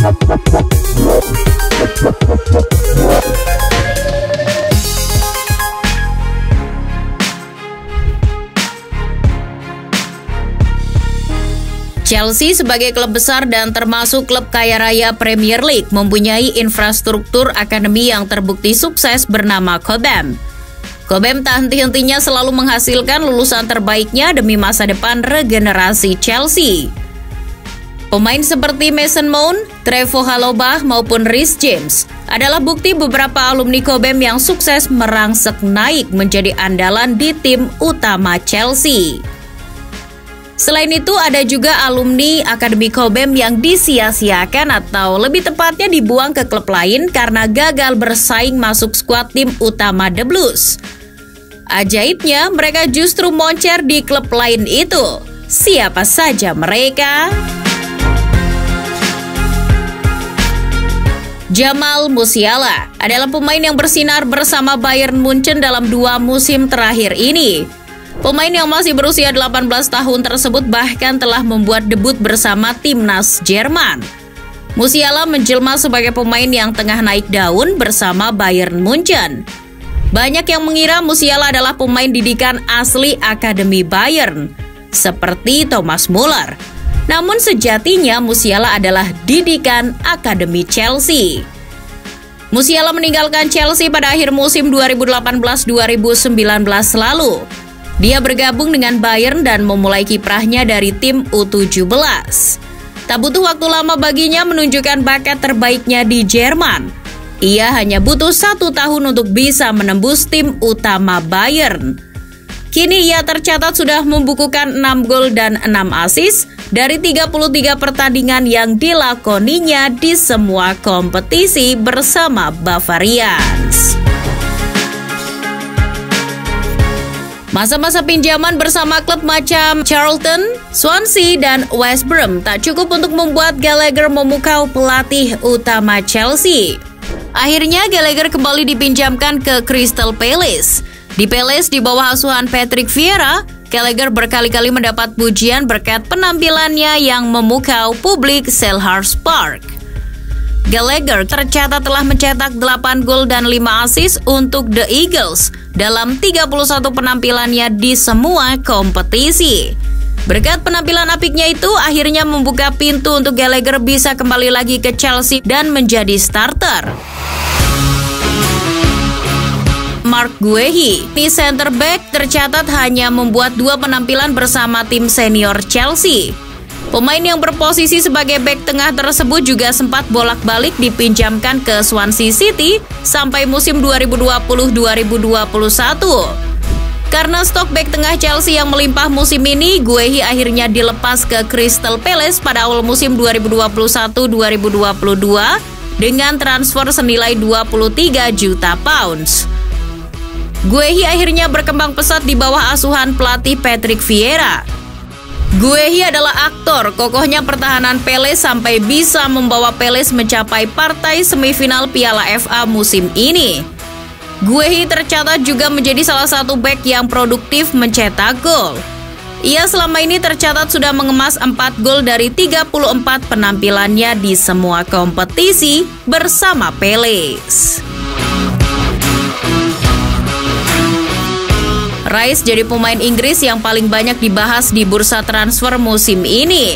Chelsea sebagai klub besar dan termasuk klub kaya raya Premier League mempunyai infrastruktur akademi yang terbukti sukses bernama Cobham. Cobham tak henti-hentinya selalu menghasilkan lulusan terbaiknya demi masa depan regenerasi Chelsea. Pemain seperti Mason Mount, Trevoh Chalobah maupun Reece James adalah bukti beberapa alumni Cobham yang sukses merangsek naik menjadi andalan di tim utama Chelsea. Selain itu, ada juga alumni Akademi Cobham yang disia-siakan atau lebih tepatnya dibuang ke klub lain karena gagal bersaing masuk skuad tim utama The Blues. Ajaibnya, mereka justru moncer di klub lain itu. Siapa saja mereka? Jamal Musiala adalah pemain yang bersinar bersama Bayern Munchen dalam 2 musim terakhir ini. Pemain yang masih berusia 18 tahun tersebut bahkan telah membuat debut bersama timnas Jerman. Musiala menjelma sebagai pemain yang tengah naik daun bersama Bayern Munchen. Banyak yang mengira Musiala adalah pemain didikan asli Akademi Bayern, seperti Thomas Muller. Namun sejatinya Musiala adalah didikan Akademi Chelsea. Musiala meninggalkan Chelsea pada akhir musim 2018-2019 lalu. Dia bergabung dengan Bayern dan memulai kiprahnya dari tim U17. Tak butuh waktu lama baginya menunjukkan bakat terbaiknya di Jerman. Ia hanya butuh 1 tahun untuk bisa menembus tim utama Bayern. Kini ia tercatat sudah membukukan 6 gol dan 6 assist dari 33 pertandingan yang dilakoninya di semua kompetisi bersama Bavarians. Masa-masa pinjaman bersama klub macam Charlton, Swansea, dan West Brom tak cukup untuk membuat Gallagher memukau pelatih utama Chelsea. Akhirnya Gallagher kembali dipinjamkan ke Crystal Palace. Di Palace di bawah asuhan Patrick Vieira, Gallagher berkali-kali mendapat pujian berkat penampilannya yang memukau publik Selhurst Park. Gallagher tercatat telah mencetak 8 gol dan 5 assist untuk The Eagles dalam 31 penampilannya di semua kompetisi. Berkat penampilan apiknya itu akhirnya membuka pintu untuk Gallagher bisa kembali lagi ke Chelsea dan menjadi starter. Marc Guehi, di center back tercatat hanya membuat 2 penampilan bersama tim senior Chelsea. Pemain yang berposisi sebagai bek tengah tersebut juga sempat bolak-balik dipinjamkan ke Swansea City sampai musim 2020-2021. Karena stok bek tengah Chelsea yang melimpah musim ini, Guehi akhirnya dilepas ke Crystal Palace pada awal musim 2021-2022 dengan transfer senilai 23 juta pounds. Guehi akhirnya berkembang pesat di bawah asuhan pelatih Patrick Vieira. Guehi adalah aktor kokohnya pertahanan Palace sampai bisa membawa Palace mencapai partai semifinal Piala FA musim ini. Guehi tercatat juga menjadi salah satu bek yang produktif mencetak gol. Ia selama ini tercatat sudah mengemas 4 gol dari 34 penampilannya di semua kompetisi bersama Palace. Rice jadi pemain Inggris yang paling banyak dibahas di bursa transfer musim ini.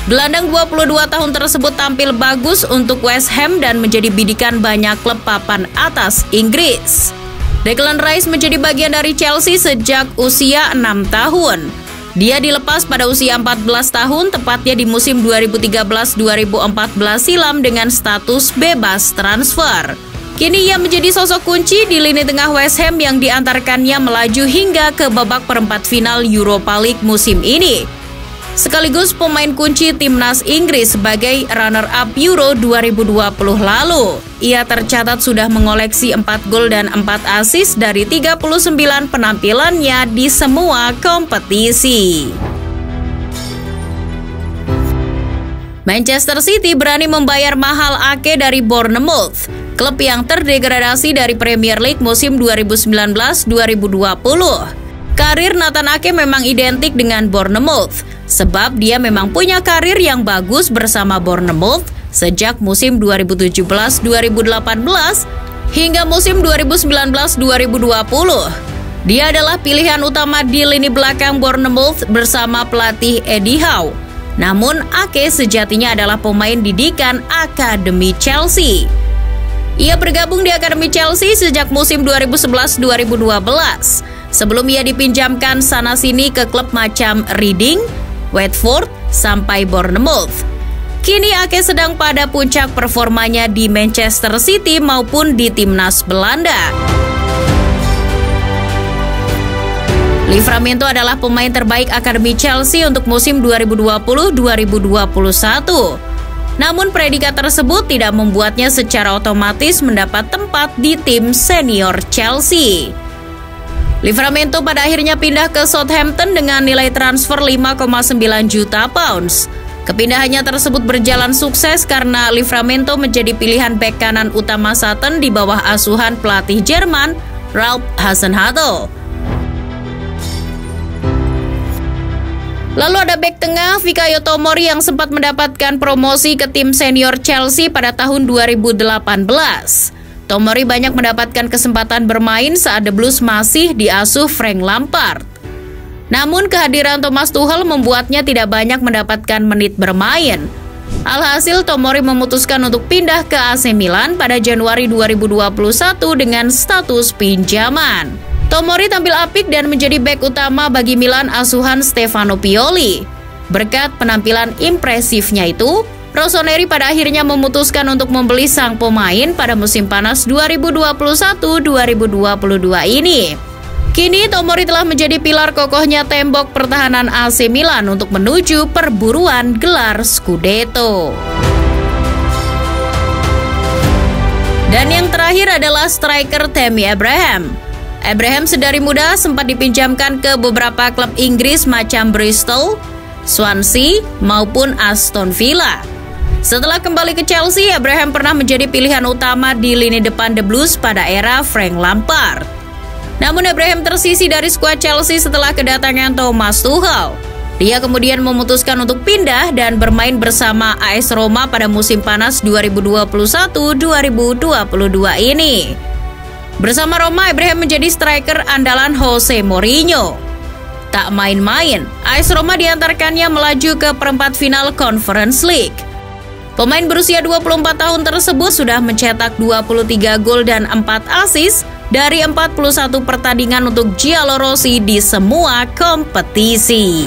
Gelandang 22 tahun tersebut tampil bagus untuk West Ham dan menjadi bidikan banyak klub papan atas Inggris. Declan Rice menjadi bagian dari Chelsea sejak usia 6 tahun. Dia dilepas pada usia 14 tahun, tepatnya di musim 2013-2014 silam dengan status bebas transfer. Kini ia menjadi sosok kunci di lini tengah West Ham yang diantarkannya melaju hingga ke babak perempat final Europa League musim ini. Sekaligus pemain kunci timnas Inggris sebagai runner-up Euro 2020 lalu. Ia tercatat sudah mengoleksi 4 gol dan 4 assist dari 39 penampilannya di semua kompetisi. Manchester City berani membayar mahal Ake dari Bournemouth, klub yang terdegradasi dari Premier League musim 2019-2020. Karir Nathan Ake memang identik dengan Bournemouth, sebab dia memang punya karir yang bagus bersama Bournemouth sejak musim 2017-2018 hingga musim 2019-2020. Dia adalah pilihan utama di lini belakang Bournemouth bersama pelatih Eddie Howe. Namun Ake sejatinya adalah pemain didikan Akademi Chelsea. Ia bergabung di Akademi Chelsea sejak musim 2011-2012. Sebelum ia dipinjamkan sana-sini ke klub macam Reading, Watford, sampai Bournemouth. Kini Ake sedang pada puncak performanya di Manchester City maupun di timnas Belanda. Livramento adalah pemain terbaik Akademi Chelsea untuk musim 2020-2021. Namun predikat tersebut tidak membuatnya secara otomatis mendapat tempat di tim senior Chelsea. Livramento pada akhirnya pindah ke Southampton dengan nilai transfer 5,9 juta pounds. Kepindahannya tersebut berjalan sukses karena Livramento menjadi pilihan bek kanan utama Sutton di bawah asuhan pelatih Jerman Ralph Hasenhüttl. Lalu ada bek tengah Fikayo Tomori yang sempat mendapatkan promosi ke tim senior Chelsea pada tahun 2018. Tomori banyak mendapatkan kesempatan bermain saat The Blues masih diasuh Frank Lampard. Namun kehadiran Thomas Tuchel membuatnya tidak banyak mendapatkan menit bermain. Alhasil Tomori memutuskan untuk pindah ke AC Milan pada Januari 2021 dengan status pinjaman. Tomori tampil apik dan menjadi bek utama bagi Milan asuhan Stefano Pioli. Berkat penampilan impresifnya itu, Rossoneri pada akhirnya memutuskan untuk membeli sang pemain pada musim panas 2021-2022 ini. Kini Tomori telah menjadi pilar kokohnya tembok pertahanan AC Milan untuk menuju perburuan gelar Scudetto. Dan yang terakhir adalah striker Tammy Abraham. Abraham sedari muda sempat dipinjamkan ke beberapa klub Inggris macam Bristol, Swansea, maupun Aston Villa. Setelah kembali ke Chelsea, Abraham pernah menjadi pilihan utama di lini depan The Blues pada era Frank Lampard. Namun Abraham tersisih dari skuad Chelsea setelah kedatangan Thomas Tuchel. Dia kemudian memutuskan untuk pindah dan bermain bersama AS Roma pada musim panas 2021-2022 ini. Bersama Roma, Abraham menjadi striker andalan Jose Mourinho. Tak main-main, AS Roma diantarkannya melaju ke perempat final Conference League. Pemain berusia 24 tahun tersebut sudah mencetak 23 gol dan 4 assist dari 41 pertandingan untuk Giallorossi di semua kompetisi.